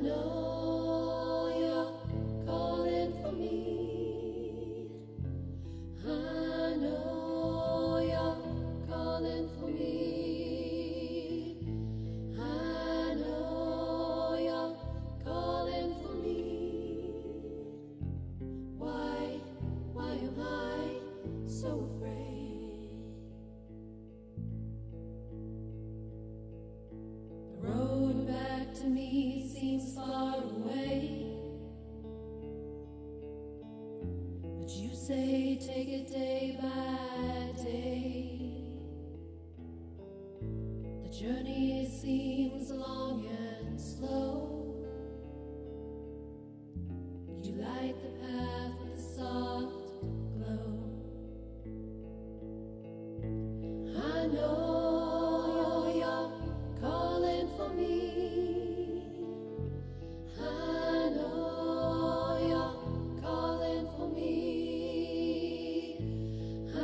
know you're calling for me. I know you're calling for me. I know you're calling for me. Why am I so afraid? The road back to me seems far away, but you say take it day by day. The journey seems long and slow. You light the path with a soft glow. I know you're calling for me. I know you're calling for me. I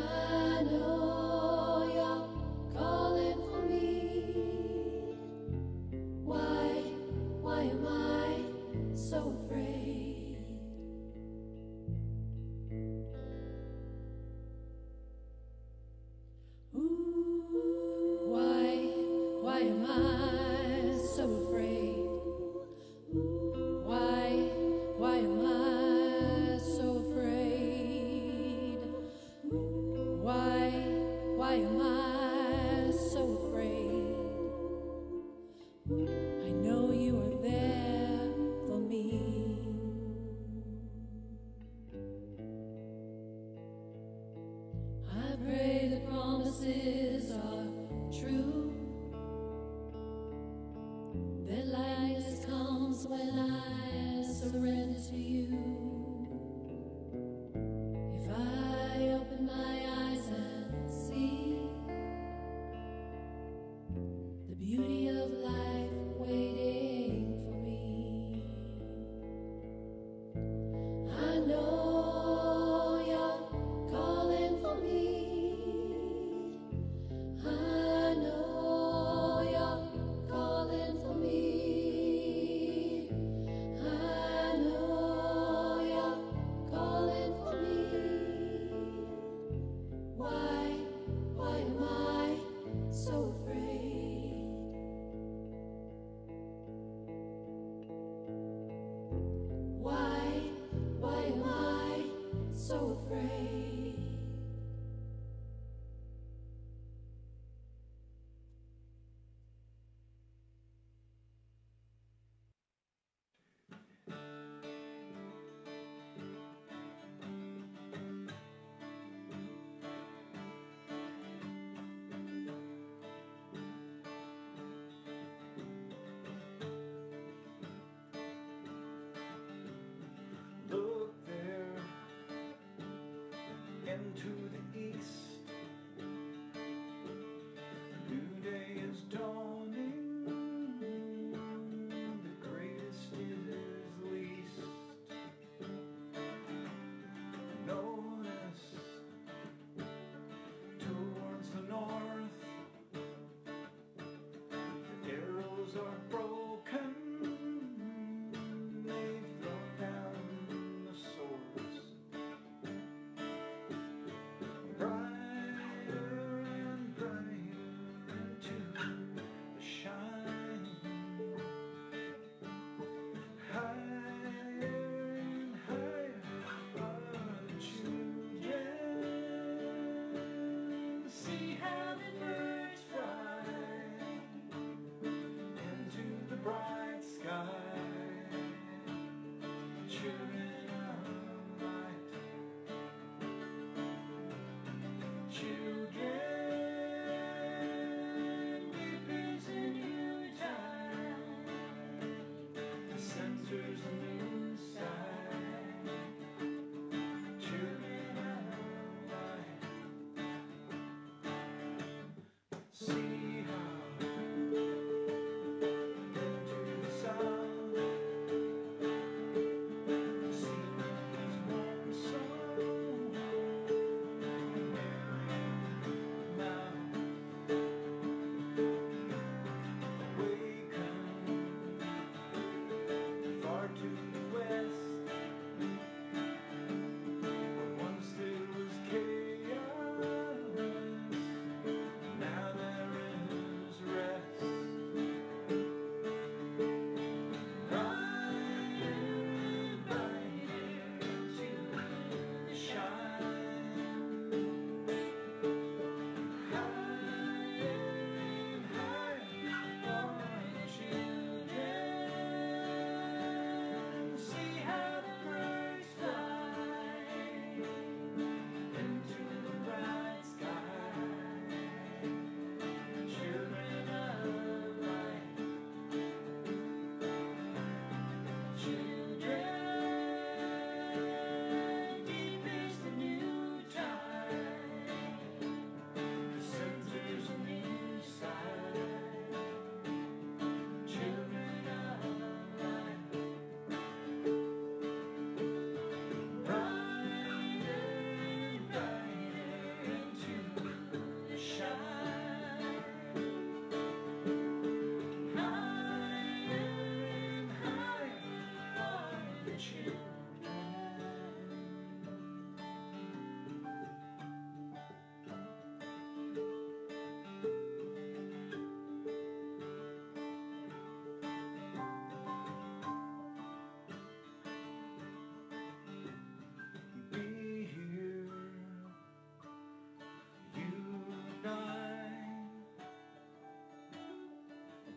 know you're calling for me. Why am I so afraid? Ooh, why am I so afraid? Why am I so afraid? Why am I so afraid? I know you are there for me. I pray the promises are true, that lightness comes when I surrender to you. If I open my eyes and see the beauty of life waiting for me, I know you're calling for me. I know you're calling for me. I know you're calling for me. Why am I so afraid? Why am I so afraid? Look there into the east. A new day is dawning. The greatest is least. Notice towards the north, the arrows are broken. They've thrown down the swords. Brighter and brighter into the shine. Higher and higher are the children. See how the birds fly into the bright sky. Children of light. Children, deep is a new time. The center's a new sky. Children of light. See how into the south. See there's one song. Now awaken.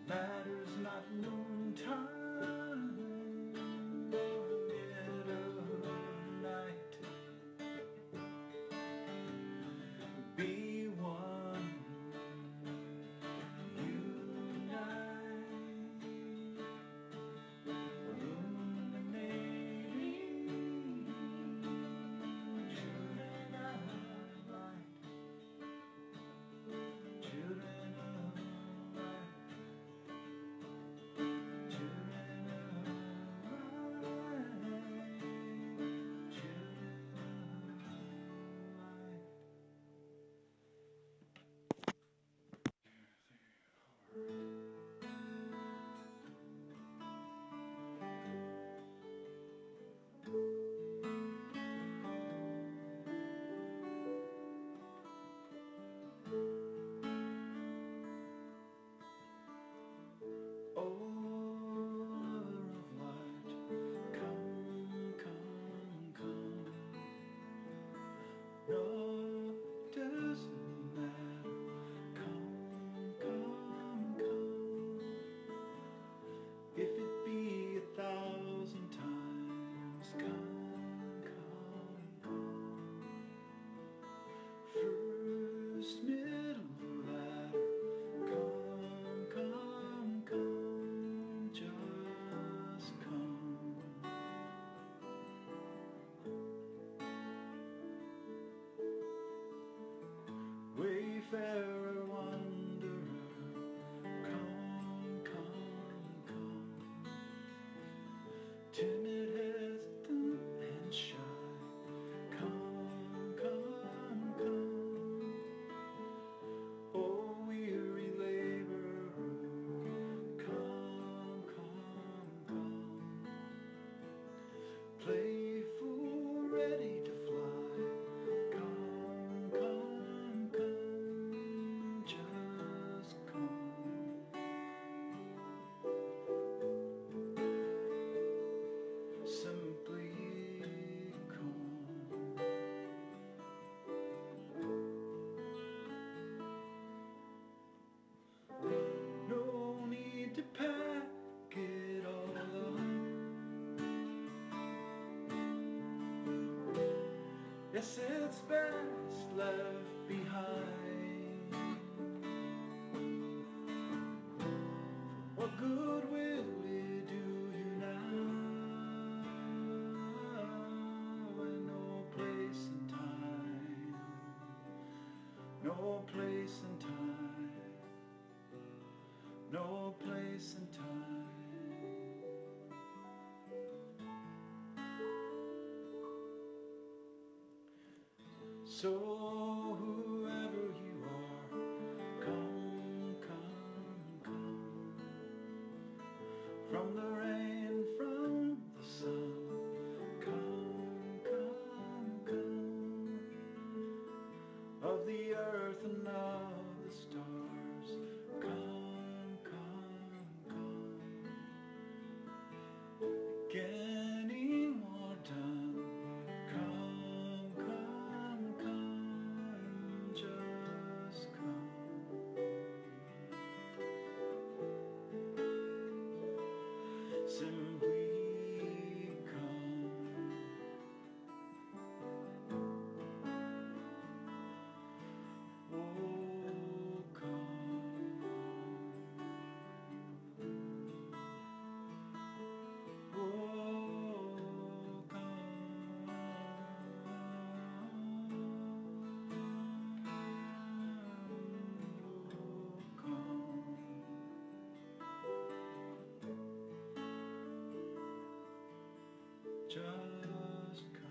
matters not noontime or dead of night. Be one, unite, illuminating children of light, children of light, children of light, children no, doesn't matter. Come. If it be 1,000 times, come. First, middle, latter. Come, just come. Wayfarer, wanderer, come. Timid, hesitant, and shy, come. Oh, weary laborer, come. Playful, ready to fly, come, just come. Simply come. No need to pack it all up. Yes, it's best left behind. What good will it do you now? When no place and time, no place and time, no place and time. So whoever you are, come. From the rain, from the sun, come. Of the earth and of the stars, come. Getting more done, come, just come. Simply come. Oh, come. Oh, come. Just come.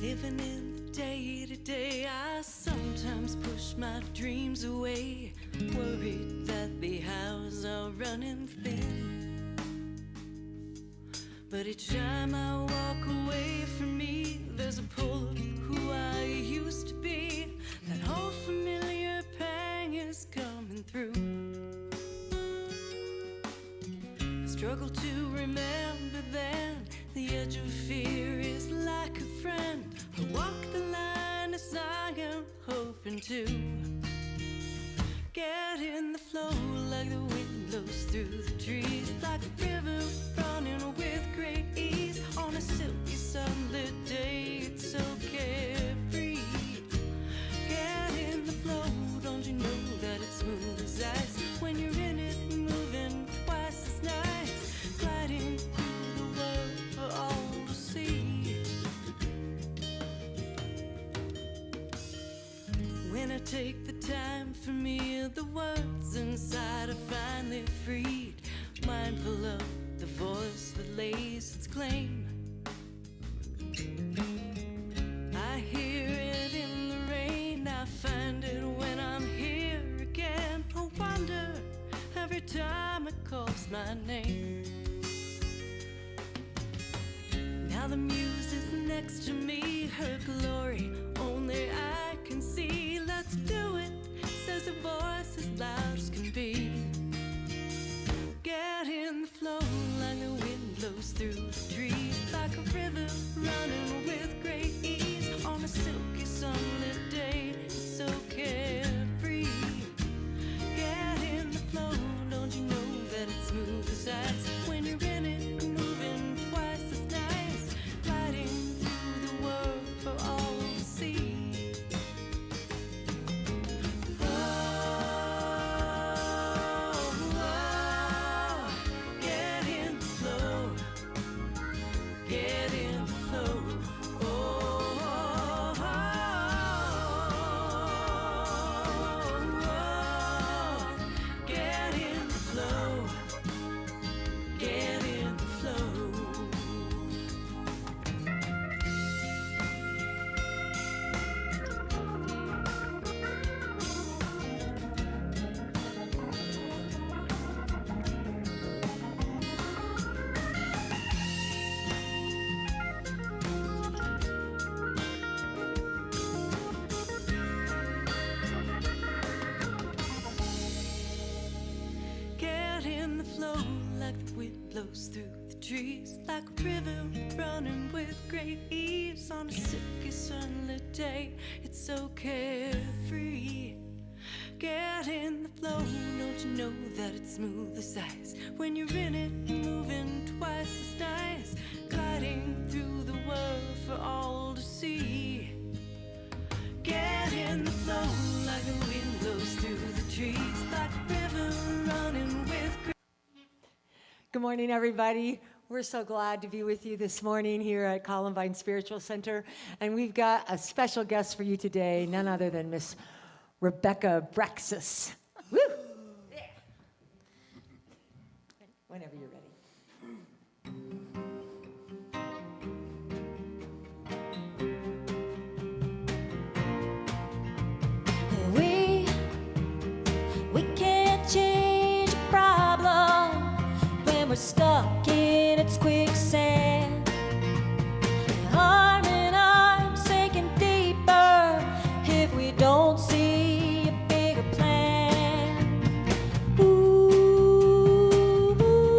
Living in the day-to-day, I sometimes push my dreams away, worried that the hours are running thin. But each time I walk away from me, there's a pull of who I used to be. That old familiar pang is coming through. I struggle to remember then. The edge of fear is like a friend. I walk the line as I am hoping to. Get in the flow like the wind blows through the trees, like a river running with great ease. On a silky sunlit day, it's so carefree. Get in the flow, don't you know that it's smooth as ice? When you're in it, moving twice as nice, gliding through the world for all to see. When I take the time for me, the words inside are finally freed, mindful of the voice that lays its claim. I hear it in the rain, I find it when I'm here again. I wonder every time it calls my name. Now the muse is next to me, her glory only I can see. Let's do it, says a voice as loud as can be. Get in the flow like the wind blows through the trees, like a river running with great ease. On a silky sunlit day, it's so carefree. Get in the flow, don't you know that it's smooth as ice? When you're in it, moving twice as nice, gliding through the world for all to see. Through the trees, like a river running with great ease. On a silky sunlit day, it's so carefree. Get in the flow, don't you know that it's smooth as ice? When you're in it, moving twice as nice, gliding through the world for all to see. Get in the flow like the wind blows through the trees, like a river running with great. Good morning, everybody. We're so glad to be with you this morning here at Columbine Spiritual Center. And we've got a special guest for you today, none other than Miss Rebecca Braxis. Woo! Yeah. Whenever you're ready. We can't change a problem when we're stuck in its quicksand. Arm in arm, sinking deeper if we don't see a bigger plan. Ooh, ooh, ooh.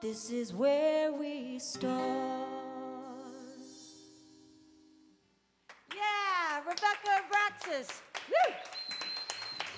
This is where we start. Yeah, Rebecca Abraxas. Woo!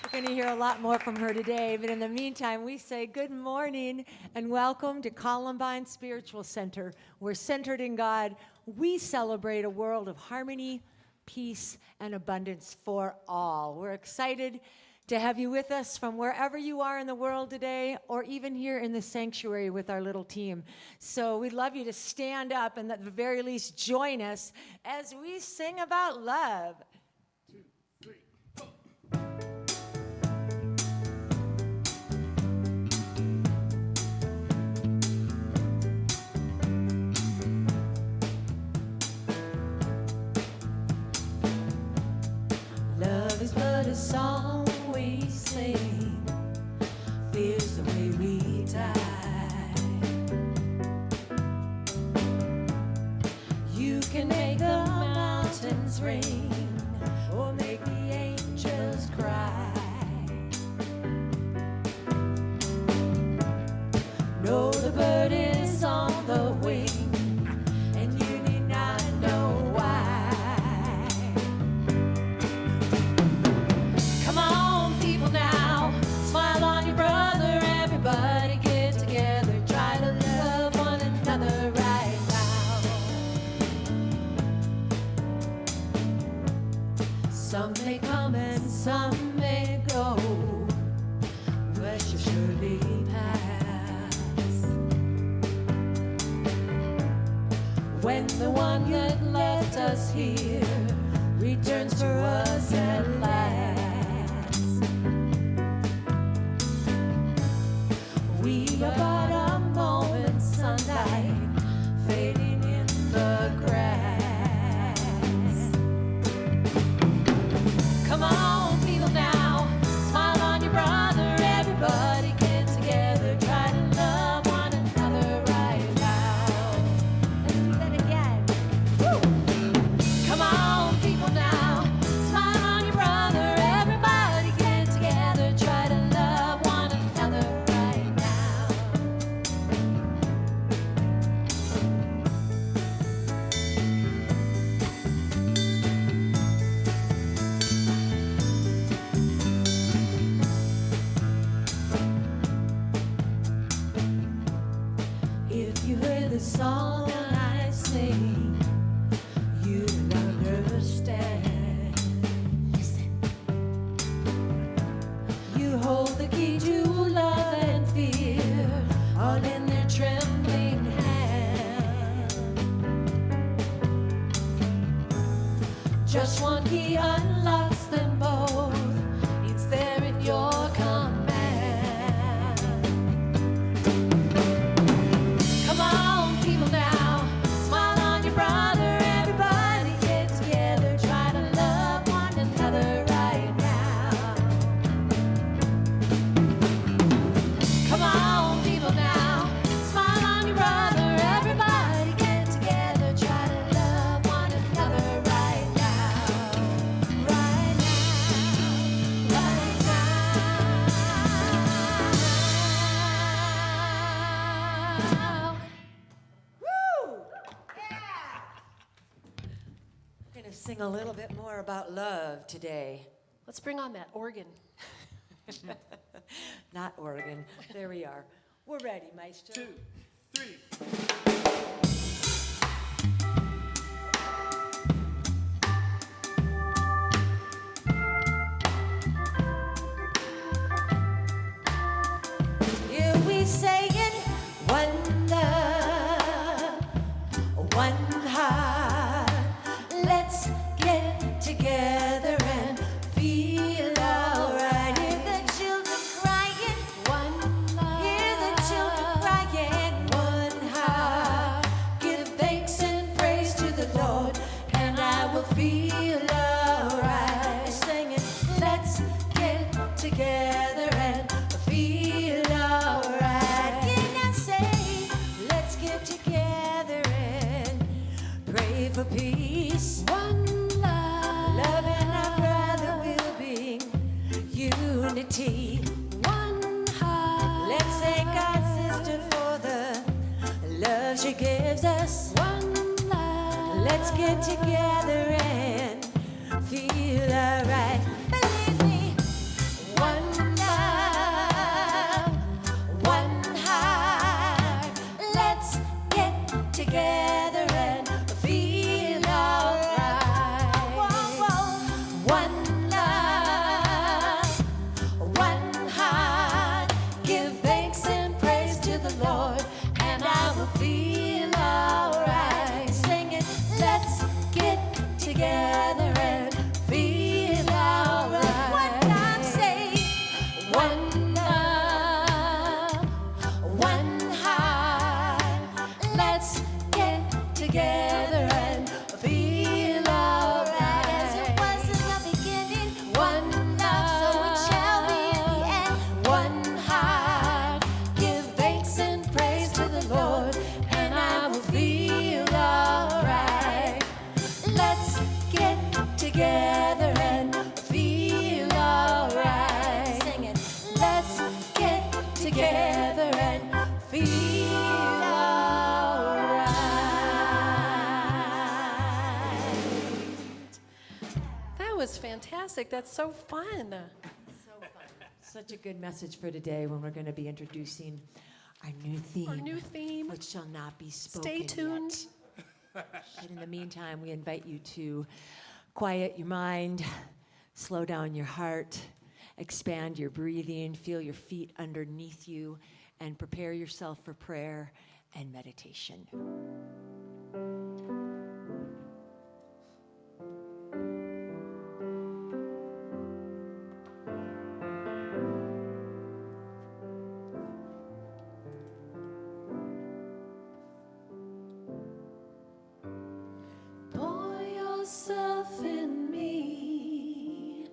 We're going to hear a lot more from her today, but in the meantime, we say good morning and welcome to Columbine Spiritual Center. We're centered in God. We celebrate a world of harmony, peace, and abundance for all. We're excited to have you with us from wherever you are in the world today, or even here in the sanctuary with our little team. So we'd love you to stand up and at the very least join us as we sing about love. Love is but a song we sing, feels the way we die. You can make the mountains ring or make the angels cry. No, the bird is on the wing, and you need not know why. Come on, people now, smile on your brother. Everybody get together, try to love one another right now. Some may come and some may go, but you surely pass. When the one that left us here returns for us at last, we are but a moment's sunlight fading in the grass. Come on, people now, smile on your brother. Everybody get together, try to love one another right now. Let's do that again. Woo! Come on, people now, smile on your brother. Everybody get together, try to love one another right now. If you heard the song I sing, you'd understand. Listen. You hold the key to love and fear, all in their trembling hand. Just one key unlocks them both. It's there in your command. Come on, people now, smile on your brother. Everybody get together, try to love one another right now. Come on, people now, smile on your brother. Everybody get together, try to love one another right now. Right now, right now. Woo! Yeah! We're going to sing a little bit more about love today. Let's bring on that organ. Not Oregon. There we are. We're ready, Maestro. 2, 3. Here we saying one love, one heart. Let's get together and feel alright. Hear the children crying, one love. Hear the children crying, one heart. Give thanks and praise to the Lord, and I will feel alright. Singing, let's get together and feel alright. Can I say, let's get together and pray for peace. One love, loving our brother will bring unity. One heart, let's thank our sister for the she gives us one life. Let's get together and feel alright. Believe me, one love, one heart. Let's get together and feel alright. One love, one heart. Give thanks and praise to the Lord, and I will feel alright. Sing it, let's get together and feel alright. One time, say, one love, one heart. Let's get together and feel alright. As it was in the beginning, one love, so it shall be in the end. One heart, give thanks and praise to the Lord, and I will feel alright. Let's get together and feel alright. Sing it. Let's get together and feel alright. That was fantastic. That's so fun. Such a good message for today when we're going to be introducing our new theme, Our new theme. which shall not be spoken Stay tuned. yet. But in the meantime, we invite you to quiet your mind, slow down your heart, expand your breathing, feel your feet underneath you, and prepare yourself for prayer and meditation. Pour yourself in me.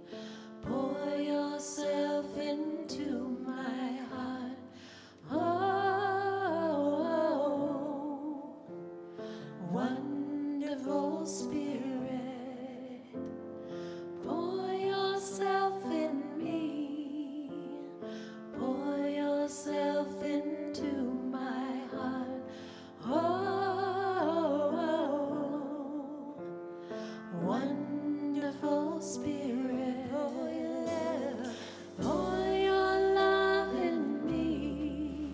Pour yourself into my heart. Oh, wonderful Spirit. Pour yourself in me. Pour yourself into my heart. Oh, wonderful Spirit. Pour your love in me.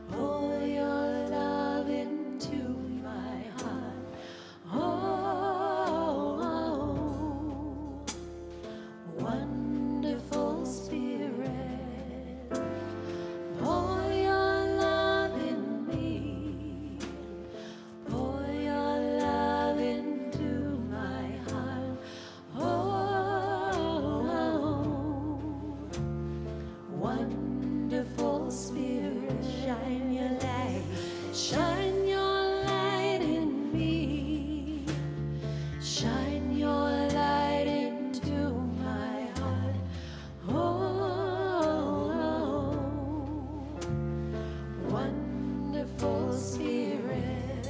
Pour your love into my heart. Oh, wonderful Spirit. Pour your love in me. Pour your love into my heart. Oh, wonderful Spirit. Shine your light. Shine your light in me. Shine your light into my heart. Oh, wonderful Spirit.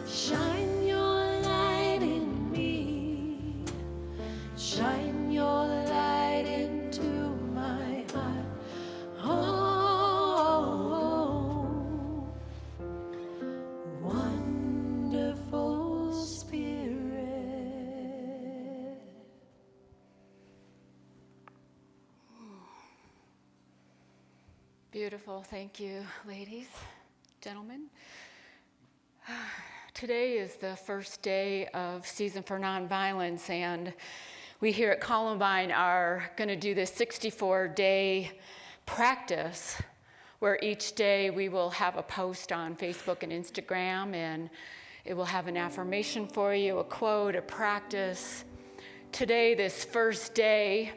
Shine your light in me. Shine your light into my heart. Oh, wonderful Spirit. Beautiful. Thank you, ladies, gentlemen. Today is the first day of Season for Nonviolence, and we here at Columbine are going to do this 64-day practice where each day we will have a post on Facebook and Instagram, and it will have an affirmation for you, a quote, a practice. Today, this first day,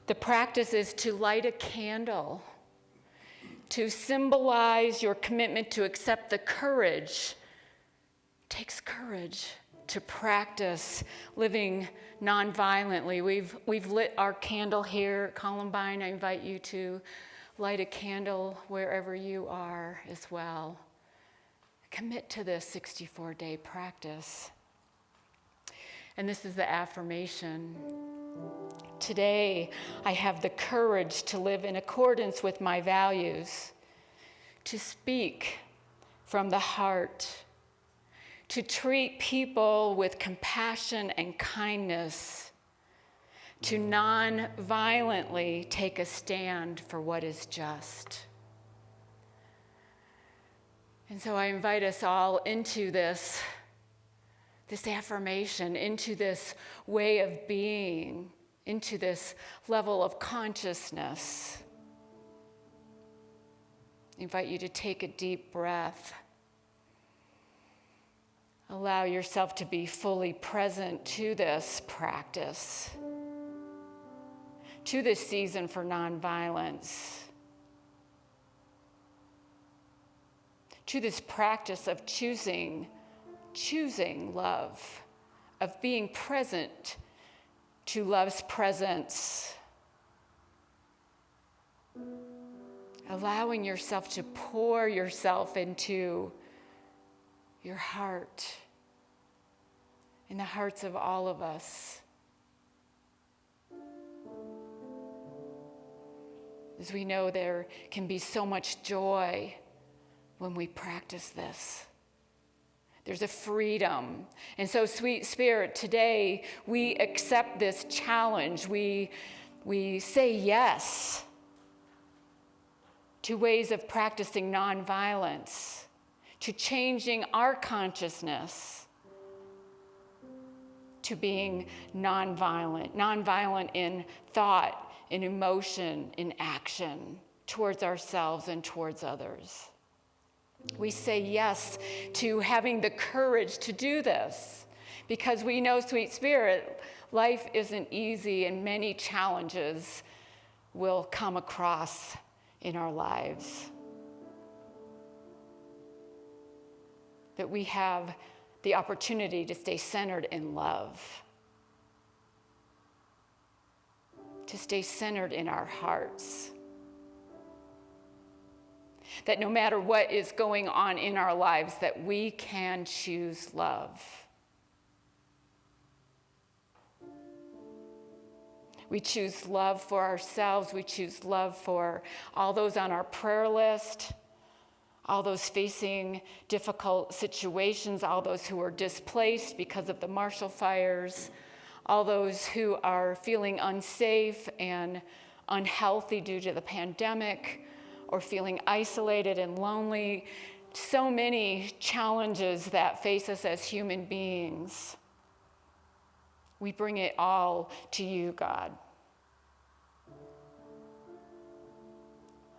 the practice is to light a candle to symbolize your commitment to accept the courage. It takes courage to practice living nonviolently. We've lit our candle here at Columbine. I invite you to light a candle wherever you are as well. Commit to this 64-day practice. And this is the affirmation. Today, I have the courage to live in accordance with my values, to speak from the heart, to treat people with compassion and kindness, to non-violently take a stand for what is just. And so I invite us all into this affirmation, into this way of being, into this level of consciousness. I invite you to take a deep breath. Allow yourself to be fully present to this practice, to this season for nonviolence, to this practice of choosing love, of being present to love's presence, allowing yourself to pour yourself into your heart, in the hearts of all of us. As we know, there can be so much joy when we practice this. There's a freedom. And so, Sweet Spirit, today we accept this challenge. We say yes to ways of practicing nonviolence, to changing our consciousness to being nonviolent in thought, in emotion, in action, towards ourselves and towards others. We say yes to having the courage to do this because we know, Sweet Spirit, life isn't easy and many challenges will come across in our lives. That we have the opportunity to stay centered in love, to stay centered in our hearts. That no matter what is going on in our lives, that we can choose love. We choose love for ourselves. We choose love for all those on our prayer list, all those facing difficult situations, all those who are displaced because of the Marshall fires, all those who are feeling unsafe and unhealthy due to the pandemic, or feeling isolated and lonely. So many challenges that face us as human beings. We bring it all to you, God.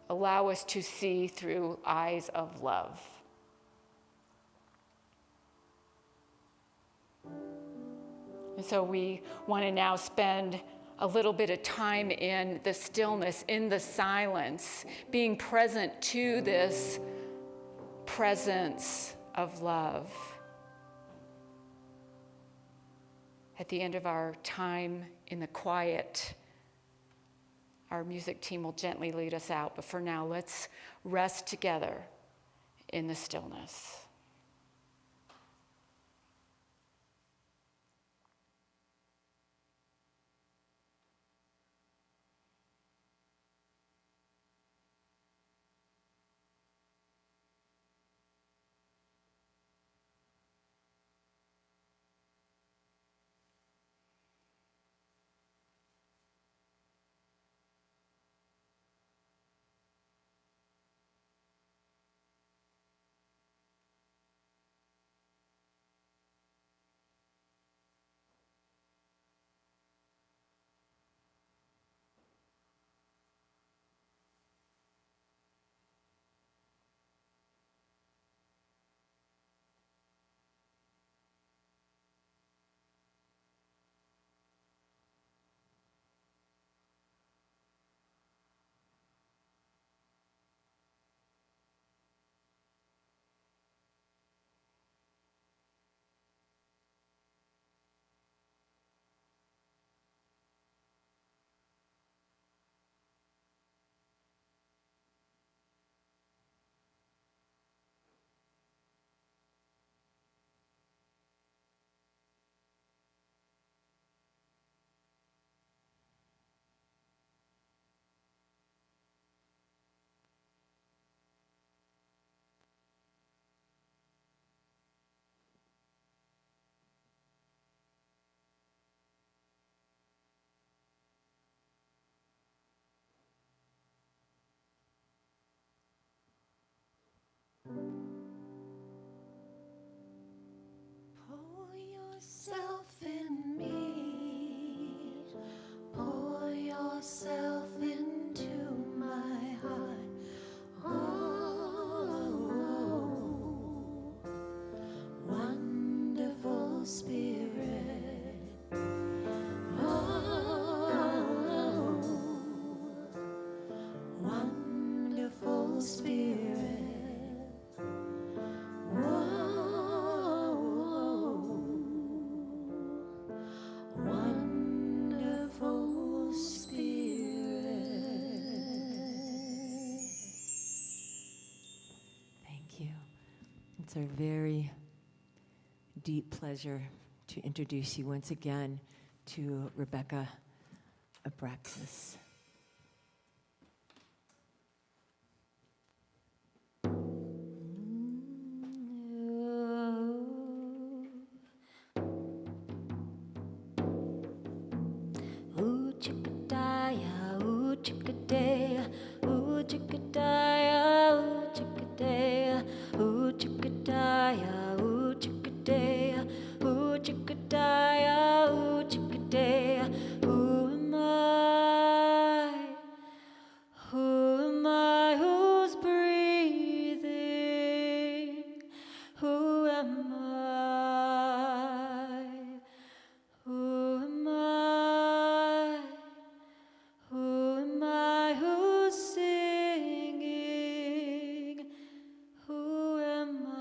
Allow us to see through eyes of love. And so we want to now spend a little bit of time in the stillness, in the silence, being present to this presence of love. At the end of our time in the quiet, our music team will gently lead us out. But for now, let's rest together in the stillness. yourself into my heart. Oh, wonderful Spirit. Oh, wonderful Spirit. Whoa, wonderful Spirit. Thank you. It's our very deep pleasure to introduce you once again to Rebecca Abraxas. Ooh, chickadaya, ooh, chickadaya, ooh, chickadaya, ooh, chickadaya, ooh, chickadaya, ooh, chickadaya, ooh, chickadaya, ooh, chickadaya. Who am I? Who am I? Who's breathing? Who am I? Who am I? Who am I? Who's singing? Who am I?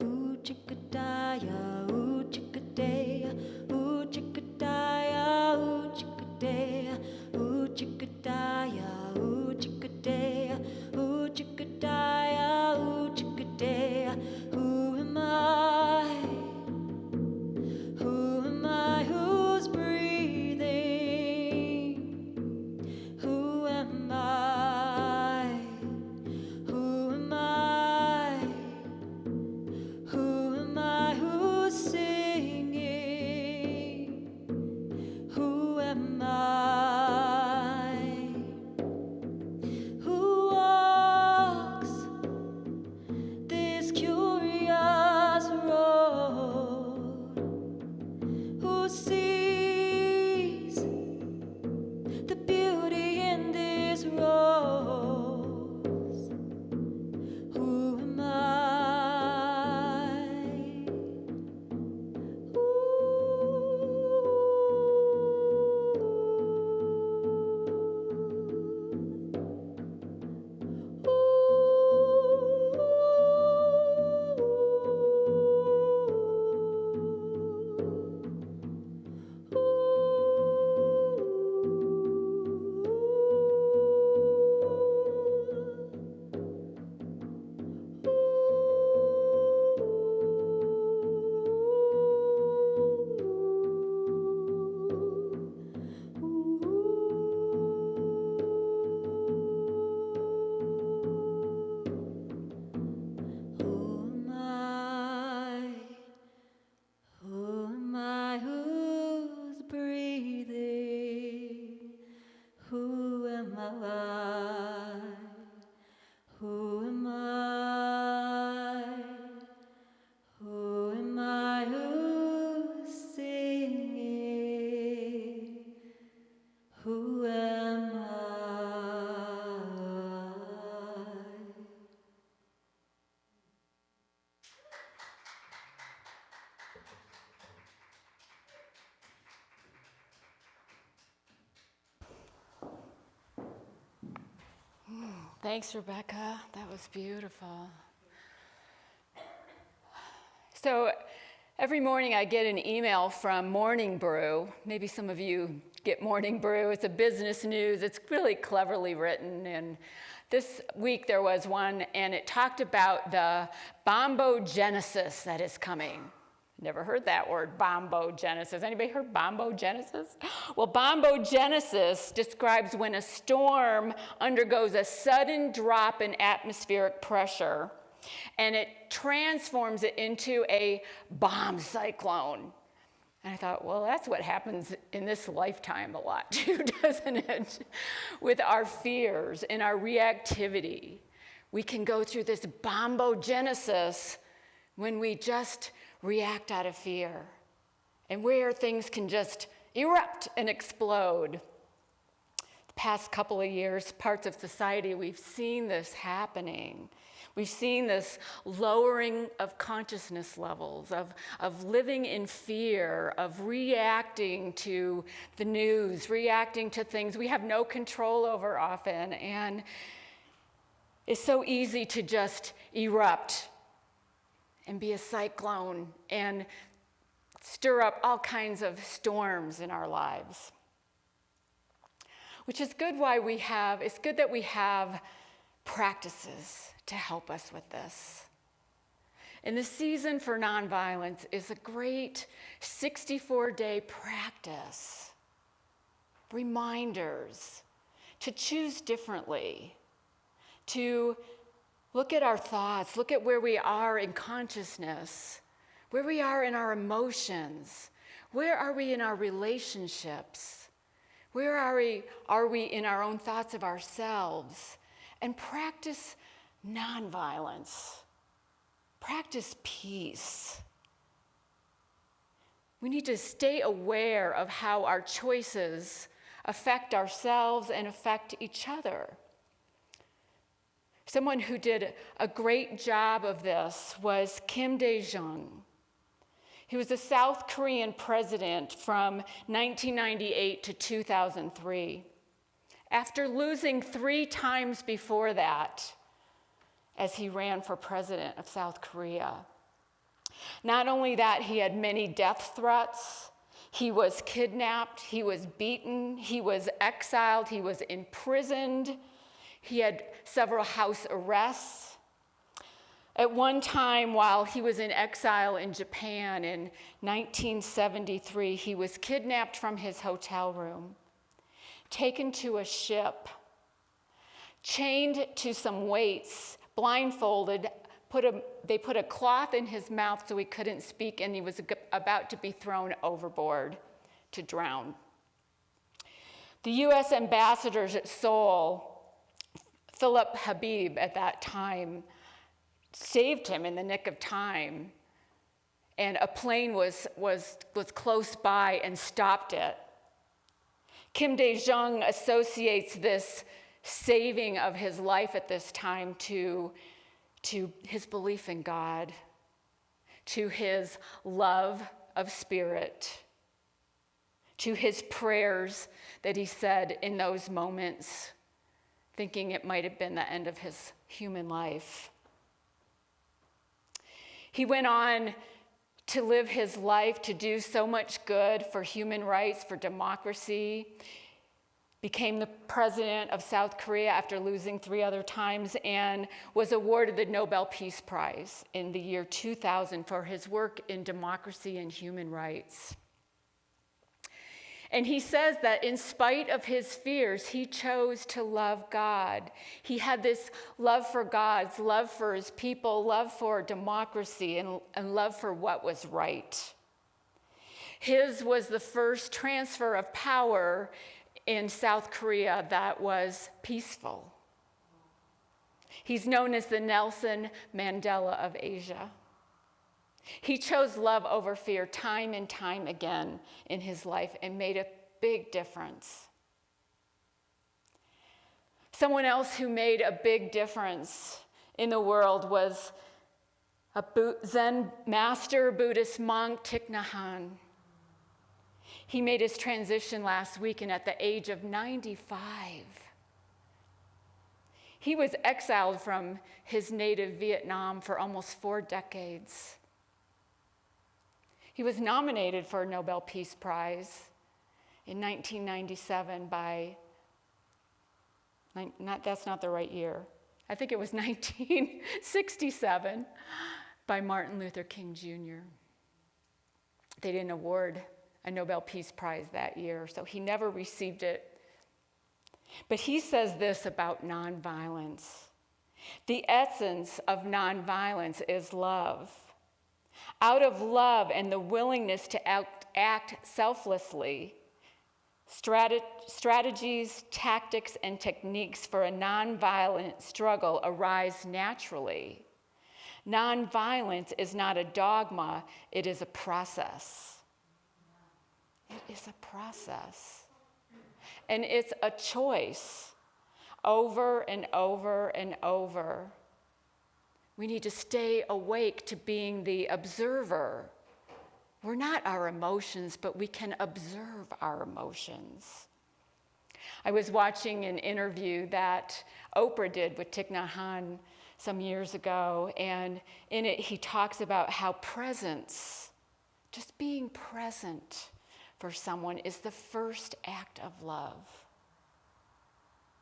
Ooh, chickadaya, ooh, chickadaya, ooh, chickadaya, ooh, chickadaya, ooh, chickadaya, ooh, chickadaya, ooh, chickadaya, ooh, chickadaya. Who am I? Who am I? Who's breathing? Who am I? Who am I? Who am I? Who's singing? Who am I? Who walks this curious road? Who sees the beauty in this rose? Who am I? Who am I? Who am I? Who's breathing? Who am I? Who am I? Who am I? Who's singing? Who am I? Thanks, Rebecca. That was beautiful. So every morning I get an email from Morning Brew. Maybe some of you get Morning Brew. It's a business news. It's really cleverly written. And this week there was one, and it talked about the bombogenesis that is coming. Never heard that word, bombogenesis. Anybody heard bombogenesis? Well, bombogenesis describes when a storm undergoes a sudden drop in atmospheric pressure, and it transforms it into a bomb cyclone. And I thought, well, that's what happens in this lifetime a lot too, doesn't it? With our fears and our reactivity. We can go through this bombogenesis when we just react out of fear, and where things can just erupt and explode. The past couple of years, parts of society, we've seen this happening. We've seen this lowering of consciousness levels, of living in fear, of reacting to the news, reacting to things we have no control over often. And it's so easy to just erupt and be a cyclone and stir up all kinds of storms in our lives. Which is good it's good that we have practices to help us with this. And the Season for Nonviolence is a great 64-day practice, reminders to choose differently, to look at our thoughts, look at where we are in consciousness, where we are in our emotions, where are we in our relationships, where are we in our own thoughts of ourselves, and practice nonviolence, practice peace. We need to stay aware of how our choices affect ourselves and affect each other. Someone who did a great job of this was Kim Dae-jung. He was a South Korean president from 1998 to 2003. After losing 3 times before that, as he ran for president of South Korea. Not only that, he had many death threats. He was kidnapped, he was beaten, he was exiled, he was imprisoned. He had several house arrests. At one time, while he was in exile in Japan in 1973, he was kidnapped from his hotel room, taken to a ship, chained to some weights, blindfolded, they put a cloth in his mouth so he couldn't speak, and he was about to be thrown overboard to drown. The U.S. ambassadors at Seoul, Philip Habib at that time, saved him in the nick of time, and a plane was close by and stopped it. Kim Dae-jung associates this saving of his life at this time to his belief in God, to his love of spirit, to his prayers that he said in those moments, thinking it might have been the end of his human life. He went on to live his life, to do so much good for human rights, for democracy, became the president of South Korea after losing 3 other times, and was awarded the Nobel Peace Prize in the year 2000 for his work in democracy and human rights. And he says that in spite of his fears, he chose to love God. He had this love for God, love for his people, love for democracy, and love for what was right. His was the first transfer of power in South Korea that was peaceful. He's known as the Nelson Mandela of Asia. He chose love over fear time and time again in his life and made a big difference. Someone else who made a big difference in the world was a Zen master Buddhist monk, Thich Nhat Hanh. He made his transition last week, and at the age of 95. He was exiled from his native Vietnam for almost 4 decades. He was nominated for a Nobel Peace Prize in 1997 by, that's not the right year. I think it was 1967 by Martin Luther King Jr. They didn't award a Nobel Peace Prize that year, so he never received it. But he says this about nonviolence. The essence of nonviolence is love. Out of love and the willingness to act selflessly, strategies, tactics, and techniques for a nonviolent struggle arise naturally. Nonviolence is not a dogma, it is a process. It is a process. And it's a choice over and over and over. We need to stay awake to being the observer. We're not our emotions, but we can observe our emotions. I was watching an interview that Oprah did with Thich Nhat Hanh some years ago, and in it he talks about how presence, just being present for someone, is the first act of love.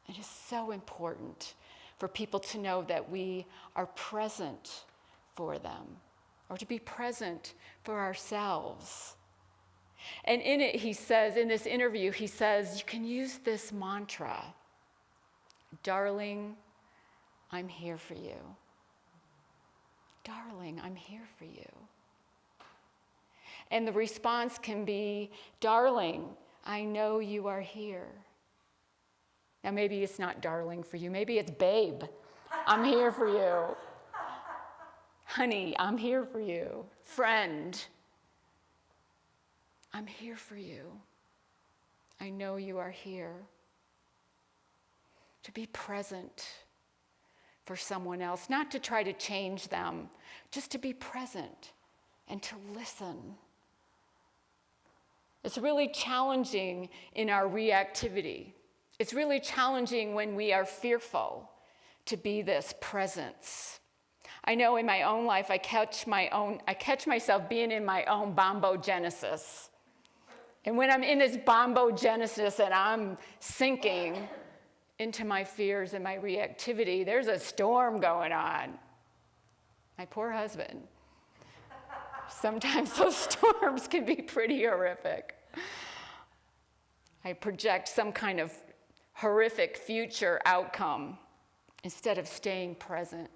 It is so important for people to know that we are present for them, or to be present for ourselves. And in it, he says, in this interview, he says, you can use this mantra, darling, I'm here for you. Darling, I'm here for you. And the response can be, darling, I know you are here. Now, maybe it's not darling for you. Maybe it's babe, I'm here for you. Honey, I'm here for you. Friend, I'm here for you. I know you are here. To be present for someone else, not to try to change them, just to be present and to listen. It's really challenging in our reactivity. It's really challenging when we are fearful to be this presence. I know in my own life, I catch myself being in my own bombogenesis. And when I'm in this bombogenesis and I'm sinking into my fears and my reactivity, there's a storm going on. My poor husband. Sometimes those storms can be pretty horrific. I project some kind of horrific future outcome instead of staying present.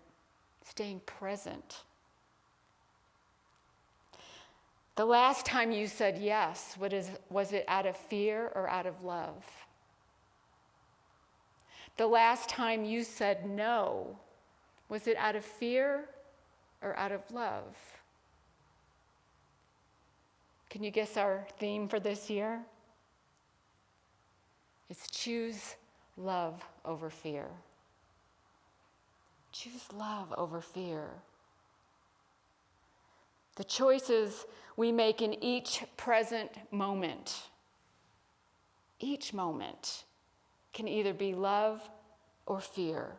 Staying present. The last time you said yes, was it out of fear or out of love? The last time you said no, was it out of fear or out of love? Can you guess our theme for this year? It's choose love over fear. Choose love over fear. The choices we make in each present moment, each moment, can either be love or fear.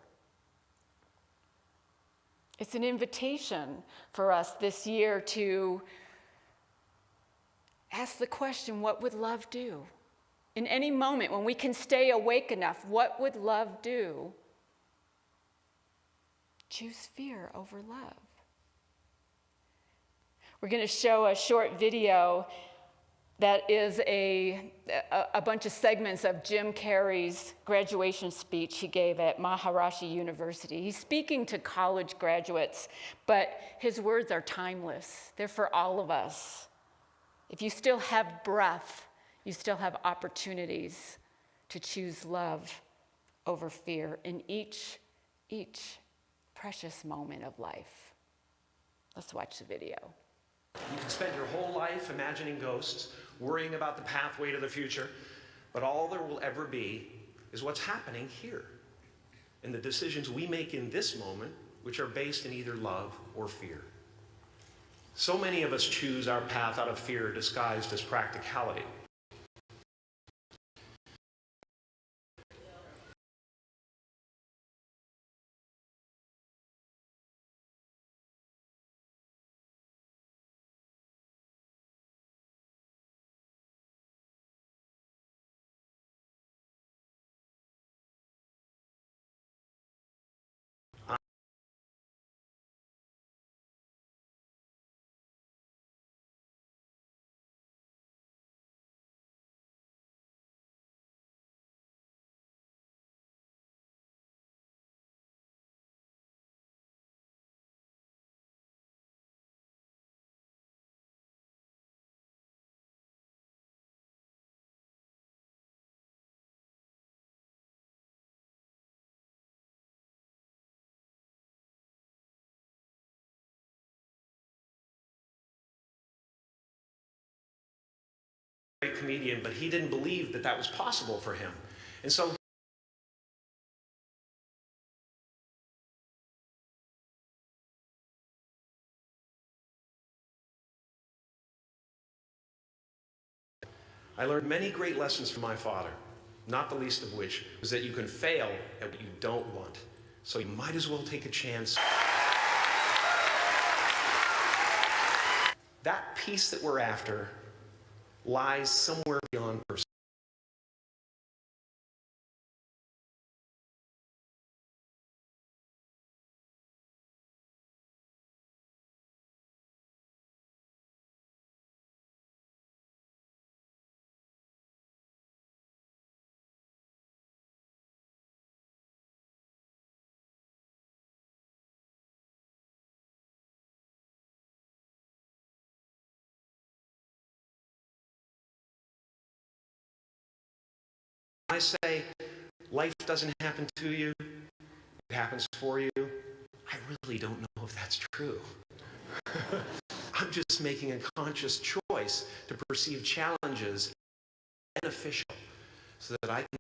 It's an invitation for us this year to ask the question, what would love do? In any moment when we can stay awake enough, what would love do? Choose fear over love. We're going to show a short video that is a bunch of segments of Jim Carrey's graduation speech he gave at Maharishi University. He's speaking to college graduates, but his words are timeless. They're for all of us. If you still have breath, you still have opportunities to choose love over fear in each precious moment of life. Let's watch the video. You can spend your whole life imagining ghosts, worrying about the pathway to the future, but all there will ever be is what's happening here, and the decisions we make in this moment, which are based in either love or fear. So many of us choose our path out of fear disguised as practicality. comedian, but he didn't believe that that was possible for him. And so I learned many great lessons from my father, not the least of which was that you can fail at what you don't want. So you might as well take a chance. That peace that we're after lies somewhere beyond personal. I say life doesn't happen to you, it happens for you. I really don't know if that's true. I'm just making a conscious choice to perceive challenges as beneficial so that I can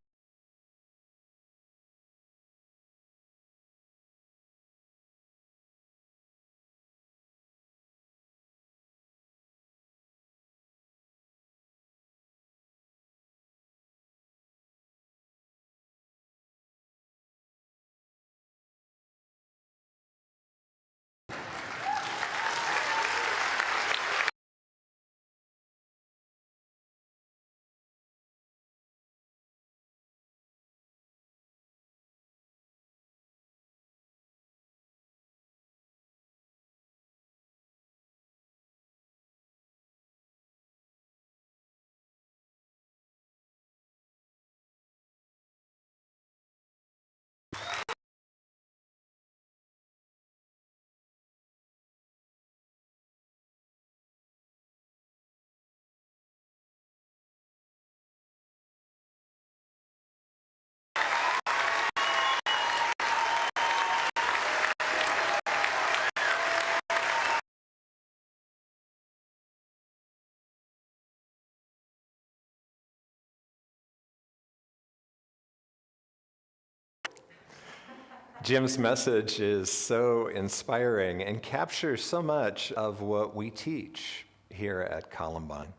Jim's message is so inspiring and captures so much of what we teach here at Columbine.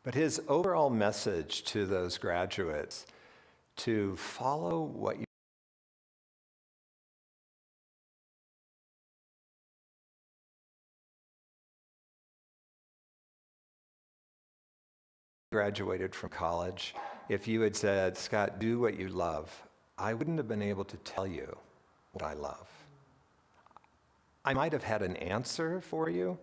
But his overall message to those graduates to follow what you graduated from college, if you had said, Scott, do what you love, I wouldn't have been able to tell you what I love. I might have had an answer for you,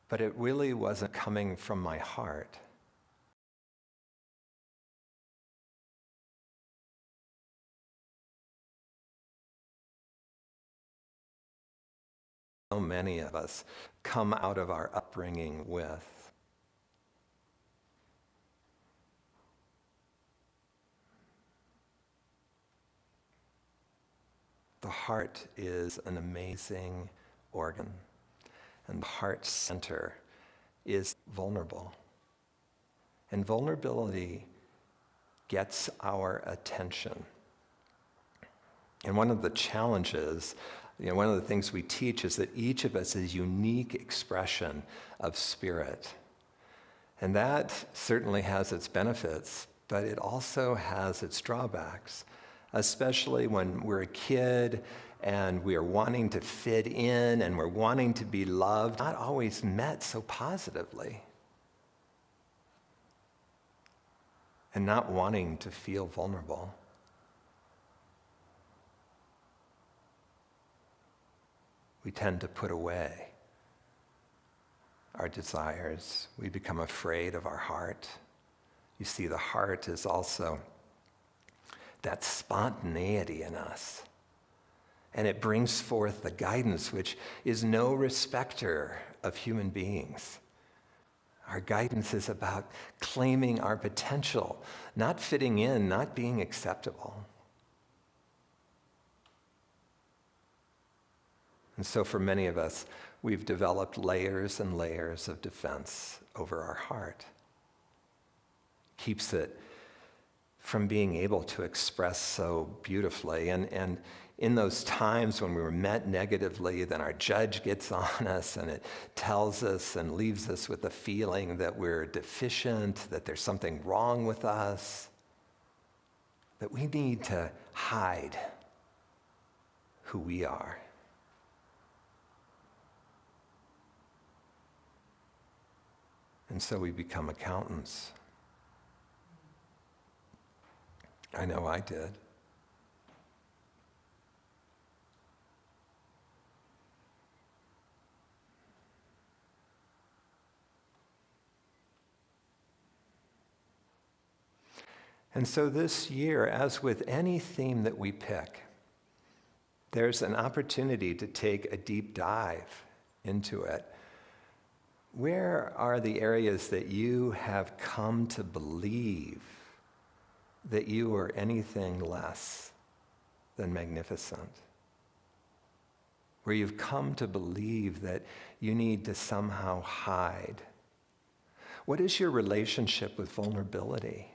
but it really wasn't coming from my heart. So many of us come out of our upbringing with. The heart is an amazing organ, and the heart center is vulnerable. And vulnerability gets our attention. And one of the challenges, one of the things we teach is that each of us is a unique expression of spirit. And that certainly has its benefits, but it also has its drawbacks. Especially when we're a kid and we are wanting to fit in and we're wanting to be loved, not always met so positively. And not wanting to feel vulnerable. We tend to put away our desires. We become afraid of our heart. You see, the heart is also that spontaneity in us. And it brings forth the guidance, which is no respecter of human beings. Our guidance is about claiming our potential, not fitting in, not being acceptable. And so for many of us, we've developed layers and layers of defense over our heart. Keeps it from being able to express so beautifully. And in those times when we were met negatively, then our judge gets on us and it tells us and leaves us with the feeling that we're deficient, that there's something wrong with us, that we need to hide who we are. And so we become accountants. I know I did. And so this year, as with any theme that we pick, there's an opportunity to take a deep dive into it. Where are the areas that you have come to believe that you are anything less than magnificent? Where you've come to believe that you need to somehow hide? What is your relationship with vulnerability?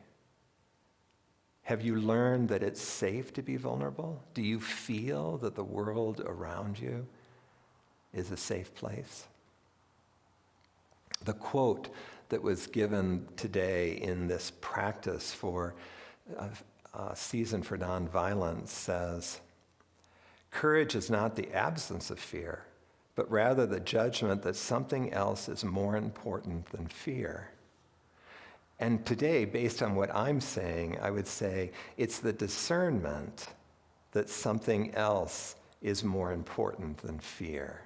Have you learned that it's safe to be vulnerable? Do you feel that the world around you is a safe place? The quote that was given today in this practice for a season for nonviolence says, "Courage is not the absence of fear, but rather the judgment that something else is more important than fear." And today, based on what I'm saying, I would say it's the discernment that something else is more important than fear.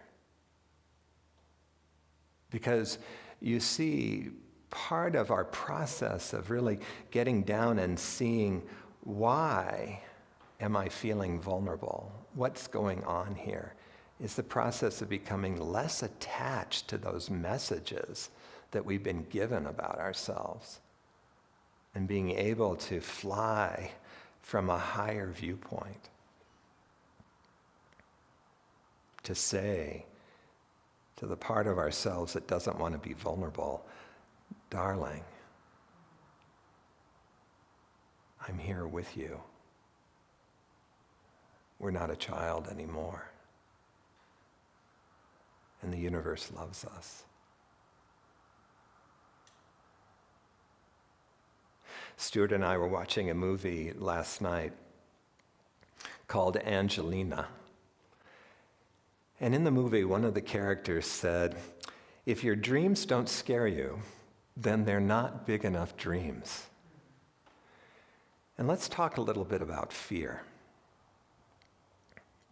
Because you see, part of our process of really getting down and seeing, why am I feeling vulnerable? What's going on here? Is the process of becoming less attached to those messages that we've been given about ourselves and being able to fly from a higher viewpoint. To say to the part of ourselves that doesn't want to be vulnerable, "Darling, I'm here with you. We're not a child anymore. And the universe loves us." Stuart and I were watching a movie last night called Angelina. And in the movie, one of the characters said, "If your dreams don't scare you, then they're not big enough dreams." And let's talk a little bit about fear.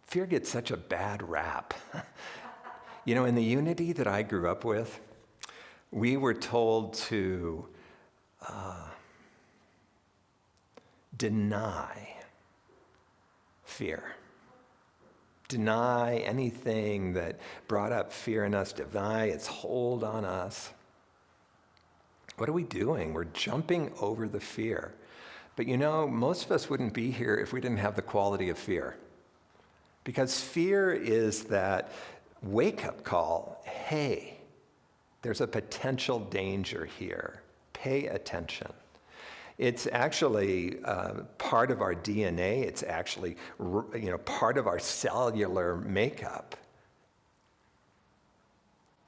Fear gets such a bad rap. You know, in the unity that I grew up with, we were told to deny fear. Deny anything that brought up fear in us, deny its hold on us. What are we doing? We're jumping over the fear. But you know, most of us wouldn't be here if we didn't have the quality of fear. Because fear is that wake-up call. Hey, there's a potential danger here. Pay attention. It's actually part of our DNA. It's actually, part of our cellular makeup.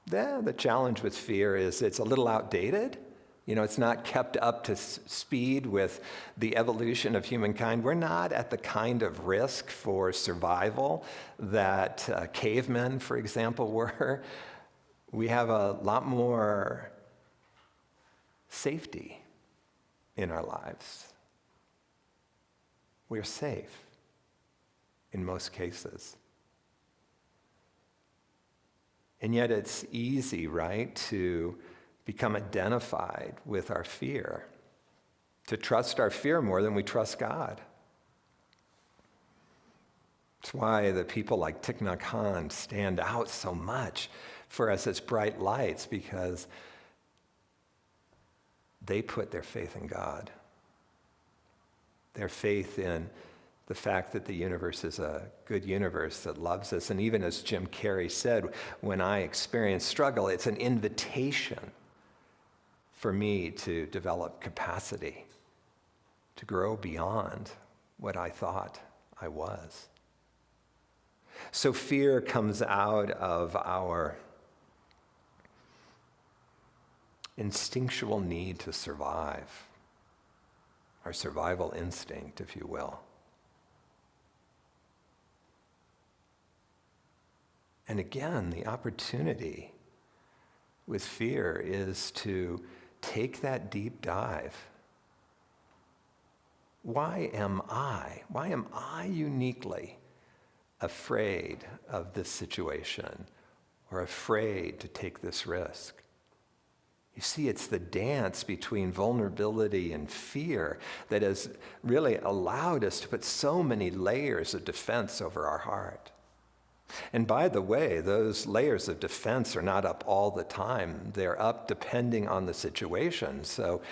The challenge with fear is it's a little outdated. It's not kept up to speed with the evolution of humankind. We're not at the kind of risk for survival that cavemen, for example, were. We have a lot more safety in our lives. We're safe in most cases. And yet it's easy, right, to become identified with our fear, to trust our fear more than we trust God. That's why the people like Thich Nhat Hanh stand out so much for us as bright lights, because they put their faith in God. Their faith in the fact that the universe is a good universe that loves us. And even as Jim Carrey said, when I experience struggle, it's an invitation for me to develop capacity, to grow beyond what I thought I was. So fear comes out of our instinctual need to survive, our survival instinct, if you will. And again, the opportunity with fear is to take that deep dive. Why am I uniquely afraid of this situation or afraid to take this risk? You see, it's the dance between vulnerability and fear that has really allowed us to put so many layers of defense over our heart. And by the way, those layers of defense are not up all the time. They're up depending on the situation. So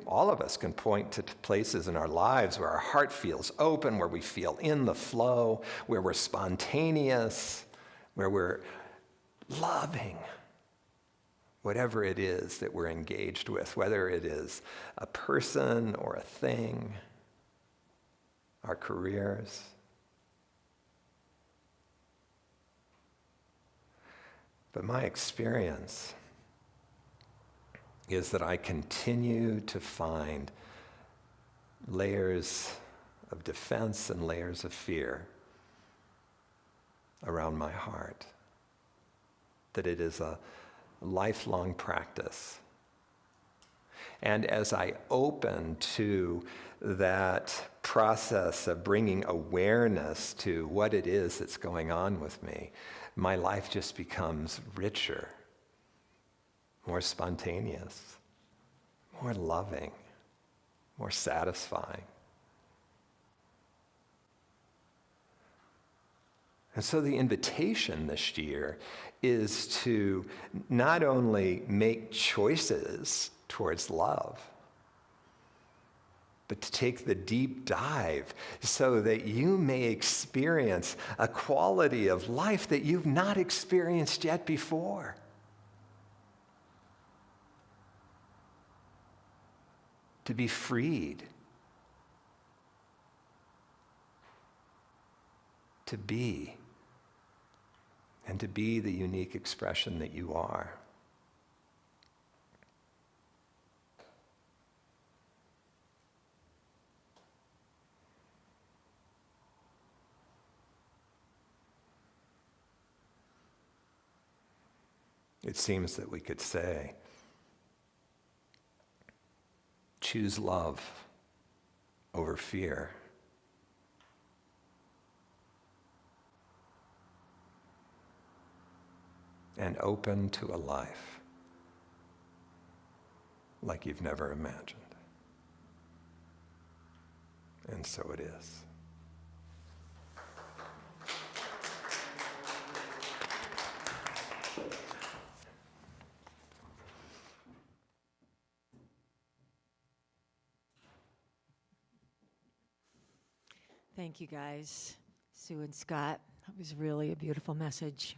all of us can point to places in our lives where our heart feels open, where we feel in the flow, where we're spontaneous, where we're loving whatever it is that we're engaged with, whether it is a person or a thing, our careers. But my experience is that I continue to find layers of defense and layers of fear around my heart. That it is a lifelong practice. And as I open to that process of bringing awareness to what it is that's going on with me, my life just becomes richer, more spontaneous, more loving, more satisfying. And so the invitation this year is to not only make choices towards love, but to take the deep dive so that you may experience a quality of life that you've not experienced yet before. To be freed. To be. And to be the unique expression that you are. It seems that we could say, choose love over fear. And open to a life like you've never imagined. And so it is. Thank you, guys. Sue and Scott. That was really a beautiful message.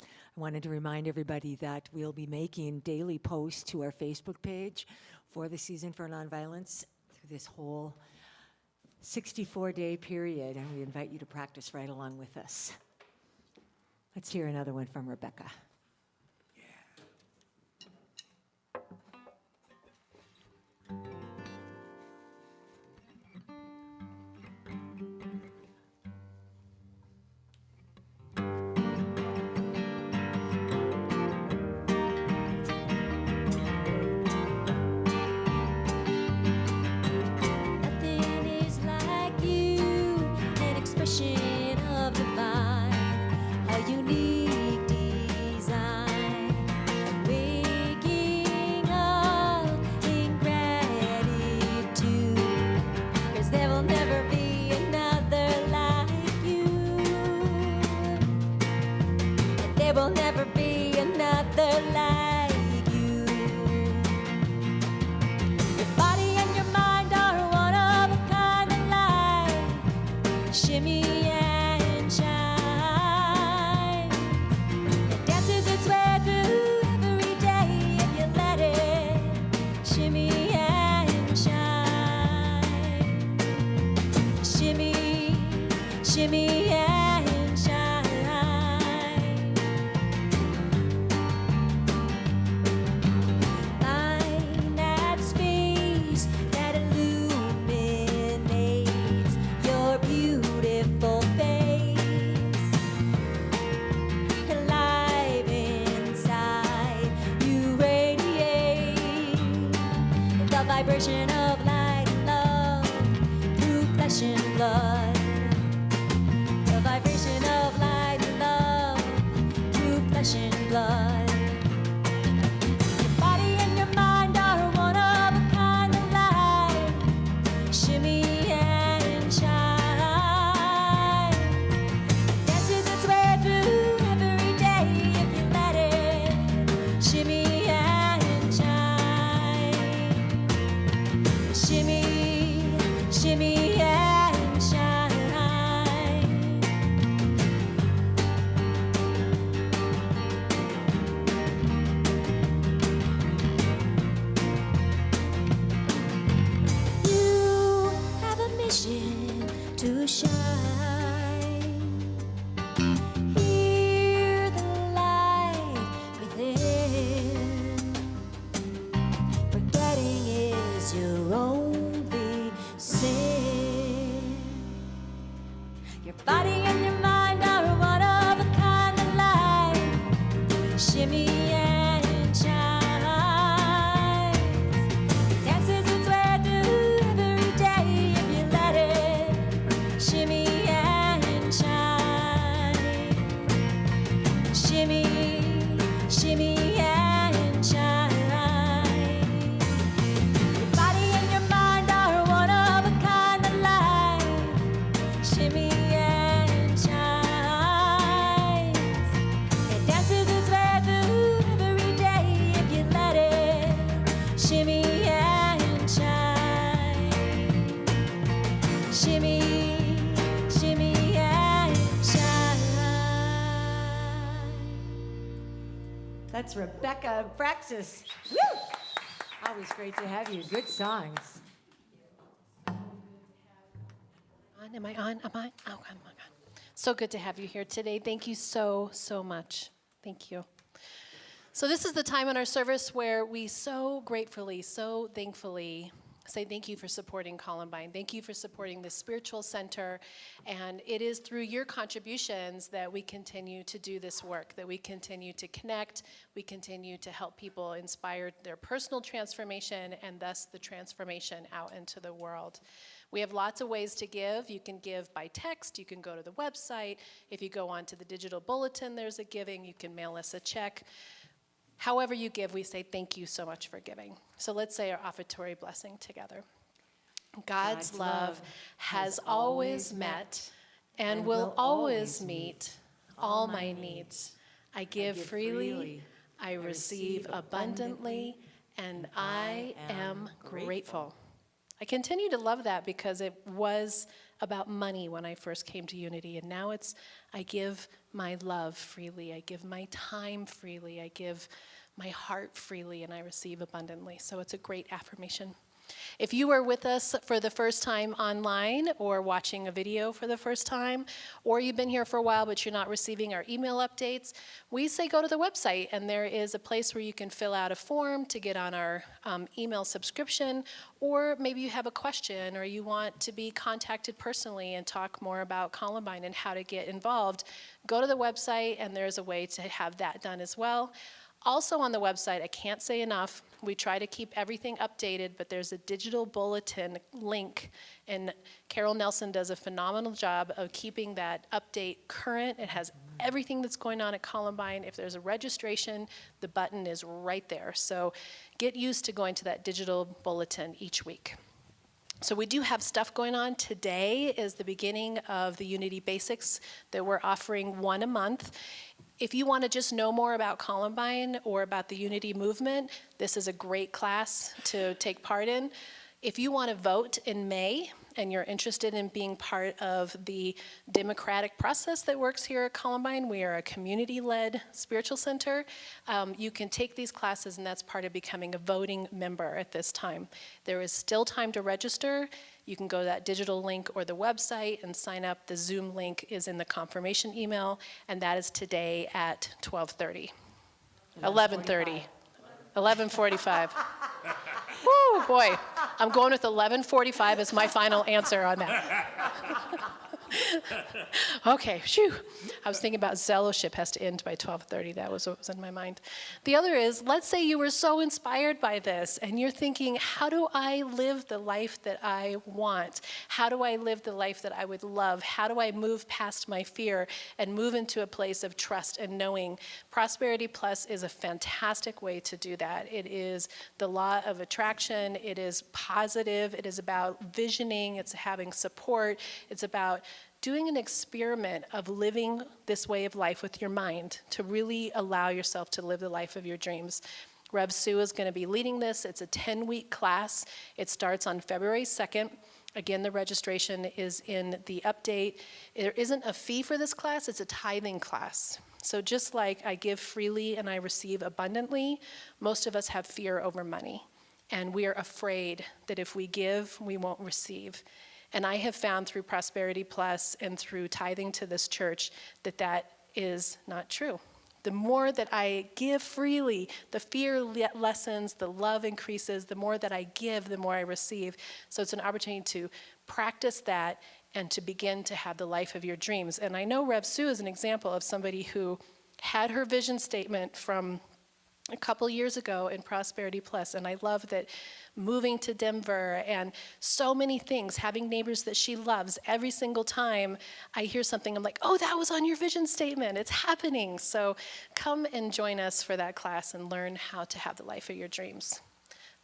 I wanted to remind everybody that we'll be making daily posts to our Facebook page for the Season for Nonviolence through this whole 64-day period, and we invite you to practice right along with us. Let's hear another one from Rebecca. Nothing is like you, an expression of divine, a unique design. shimmy and shine. Line that space that illuminates your beautiful face. Alive inside, you radiate the vibration of light and love through flesh and blood. The vibration of light and love through flesh and blood. Your body and your mind are one of a kind of light. Shimmy and shine. Dances its way through every day if you let it. Shimmy and shine. Shimmy, shimmy and shine. You have a mission to shine. Hear the light within. Forgetting is your only sin. Your body and your mind are one of a kind of light. Shimmy and shine. Dances its way through every day if you let it. Shimmy and shine. Shimmy, shimmy and shine. Your body and your mind are one of a kind of light. Shimmy and shine. It dances its way through every day if you let it. Shimmy and shine. Shimmy, shimmy and shine. That's Rebecca Praxis. Woo! Always great to have you. Good songs. Am I on? Am I? Oh, come on. So good to have you here today. Thank you so, so much. Thank you. So this is the time in our service where we so gratefully, so thankfully say thank you for supporting Columbine. Thank you for supporting the spiritual center. And it is through your contributions that we continue to do this work, that we continue to connect, we continue to help people inspire their personal transformation and thus the transformation out into the world. We have lots of ways to give. You can give by text. You can go to the website. If you go onto the digital bulletin, there's a giving. You can mail us a check. However you give, we say thank you so much for giving. So let's say our offertory blessing together. God's love has always met and will always meet all my needs. I give freely, I receive abundantly, and I am grateful. I continue to love that because it was about money when I first came to Unity, and now it's I give my love freely, I give my time freely, I give my heart freely, and I receive abundantly. So it's a great affirmation. If you are with us for the first time online or watching a video for the first time, or you've been here for a while but you're not receiving our email updates, we say go to the website, and there is a place where you can fill out a form to get on our email subscription, or maybe you have a question or you want to be contacted personally and talk more about Columbine and how to get involved. Go to the website, and there's a way to have that done as well. Also on the website, I can't say enough, we try to keep everything updated, but there's a digital bulletin link, and Carol Nelson does a phenomenal job of keeping that update current. It has everything that's going on at Columbine. If there's a registration, the button is right there. So get used to going to that digital bulletin each week. So we do have stuff going on. Today is the beginning of the Unity Basics that we're offering one a month. If you want to just know more about Columbine or about the Unity movement, this is a great class to take part in. If you want to vote in May and you're interested in being part of the democratic process that works here at Columbine, we are a community-led spiritual center. You can take these classes, and that's part of becoming a voting member at this time. There is still time to register. You can go to that digital link or the website and sign up. The Zoom link is in the confirmation email, and that is today at 12:30. 11:30. 11:45. Woo, boy. I'm going with 11:45 as my final answer on that. Okay, phew. I was thinking about fellowship has to end by 12:30. That was what was in my mind. The other is, let's say you were so inspired by this and you're thinking, how do I live the life that I want? How do I live the life that I would love? How do I move past my fear and move into a place of trust and knowing? Prosperity Plus is a fantastic way to do that. It is the law of attraction. It is positive. It is about visioning. It's having support. It's about doing an experiment of living this way of life with your mind to really allow yourself to live the life of your dreams. Rev Sue is going to be leading this. It's a 10-week class. It starts on February 2nd. Again, the registration is in the update. There isn't a fee for this class. It's a tithing class. So just like I give freely and I receive abundantly, most of us have fear over money. And we are afraid that if we give, we won't receive. And I have found through Prosperity Plus and through tithing to this church that that is not true. The more that I give freely, the fear lessens, the love increases. The more that I give, the more I receive. So it's an opportunity to practice that and to begin to have the life of your dreams. And I know Rev Sue is an example of somebody who had her vision statement from a couple years ago in Prosperity Plus, and I love that moving to Denver and so many things, having neighbors that she loves. Every single time I hear something, I'm like, oh, that was on your vision statement. It's happening. So come and join us for that class and learn how to have the life of your dreams.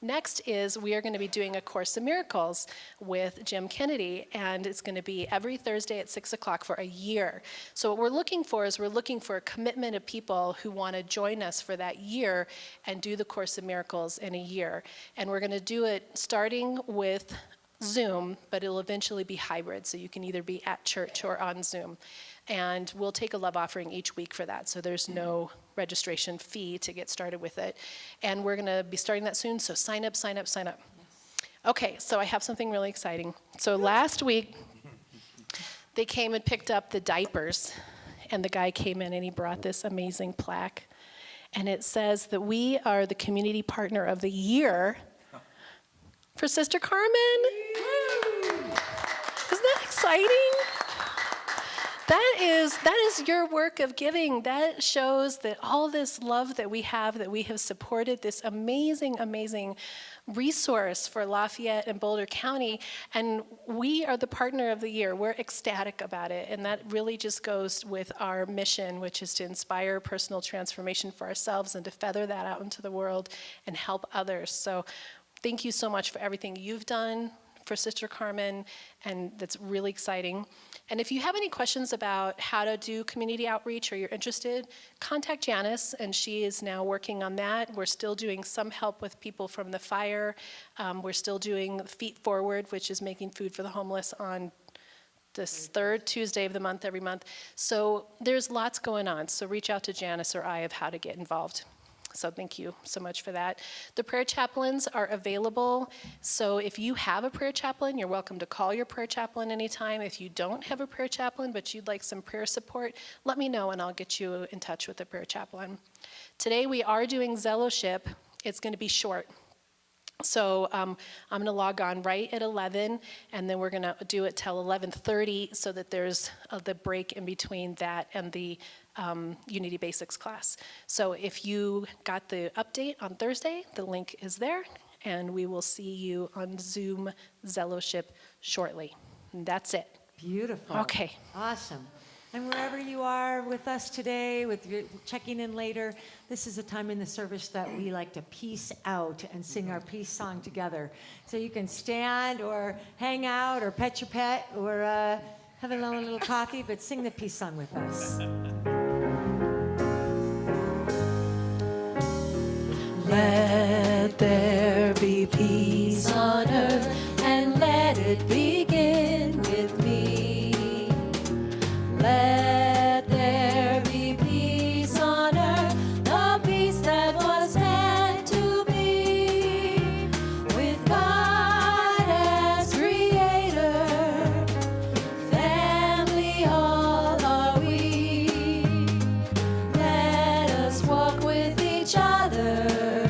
Next is we are going to be doing A Course in Miracles with Jim Kennedy, and it's going to be every Thursday at 6 o'clock for a year. So what we're looking for is we're looking for a commitment of people who want to join us for that year and do the Course in Miracles in a year. And we're going to do it starting with Zoom, but it'll eventually be hybrid, so you can either be at church or on Zoom. And we'll take a love offering each week for that, so there's no registration fee to get started with it. And we're going to be starting that soon, so sign up, sign up, sign up. Okay, so I have something really exciting. So last week, they came and picked up the diapers, and the guy came in and he brought this amazing plaque. And it says that we are the Community Partner of the Year for Sister Carmen. Isn't that exciting? That is your work of giving. That shows that all this love that we have supported this amazing, amazing resource for Lafayette and Boulder County, and we are the partner of the year. We're ecstatic about it, and that really just goes with our mission, which is to inspire personal transformation for ourselves and to feather that out into the world and help others. So thank you so much for everything you've done for Sister Carmen, and that's really exciting. And if you have any questions about how to do community outreach or you're interested, contact Janice, and she is now working on that. We're still doing some help with people from the fire. We're still doing Feet Forward, which is making food for the homeless on this third Tuesday of the month every month. So there's lots going on. So reach out to Janice or I of how to get involved. So thank you so much for that. The prayer chaplains are available. So if you have a prayer chaplain, you're welcome to call your prayer chaplain anytime. If you don't have a prayer chaplain, but you'd like some prayer support, let me know and I'll get you in touch with a prayer chaplain. Today we are doing Fellowship. It's going to be short. So I'm going to log on right at 11, and then we're going to do it till 11:30 so that there's the break in between that and the Unity Basics class. So if you got the update on Thursday, the link is there, and we will see you on Zoom Fellowship shortly. And that's it. Beautiful. Okay. Awesome. And wherever you are with us today, with your checking in later, this is a time in the service that we like to peace out and sing our peace song together. So you can stand or hang out or pet your pet or have a little coffee, but sing the peace song with us. Let there be peace on earth it begin with me. Let there be peace on earth, the peace that was meant to be. With God as creator, family all are we. Let us walk with each other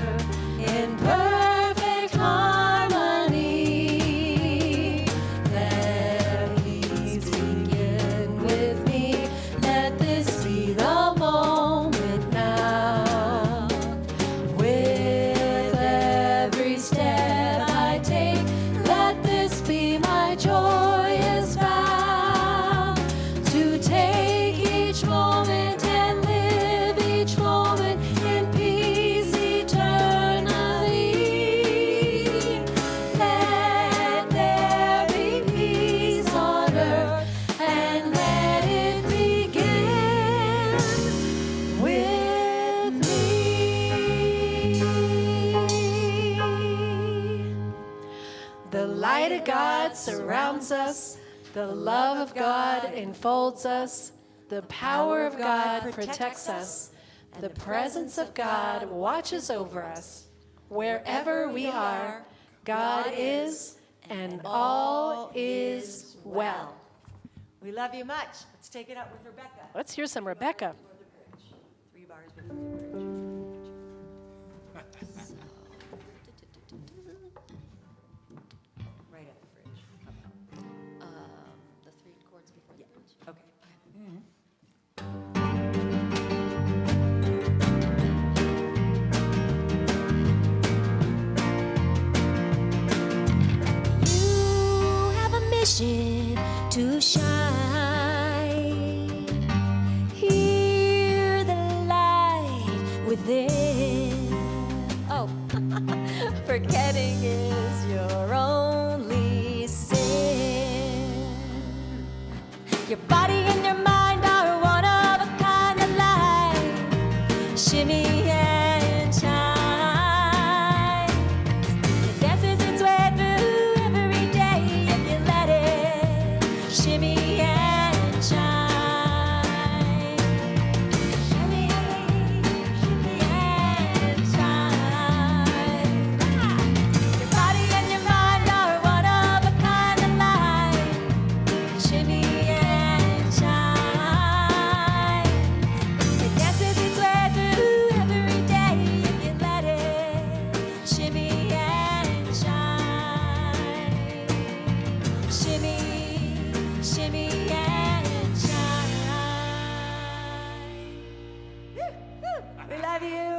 in perfect harmony. Let peace begin with me. Let this be the moment now. With every step I take, let this be my joyous vow. To take each moment and live each moment in peace eternally. Let there be peace on earth, and let it begin with me. The light of God surrounds us, the love of God enfolds us, the power of God protects us, the presence of God watches over us. Wherever we are, God is, and all is well. We love you much. Let's take it up with Rebecca. Let's hear some Rebecca. 3 bars before the bridge. Right at the bridge. The 3 chords before the bridge. Okay. You have a mission to shine. Hear the light within. Oh, forgetting is your only sin. Your body and your mind are one of a kind of light. Shimmy and shine. It dances its way through every day if you let it. Shimmy and shine. Shimmy, shimmy and shine. Your body and your mind are one of a kind of light. Shimmy and shine. It dances its way through every day if you let it. Shimmy and shine. Shimmy, shimmy and shine. We love you.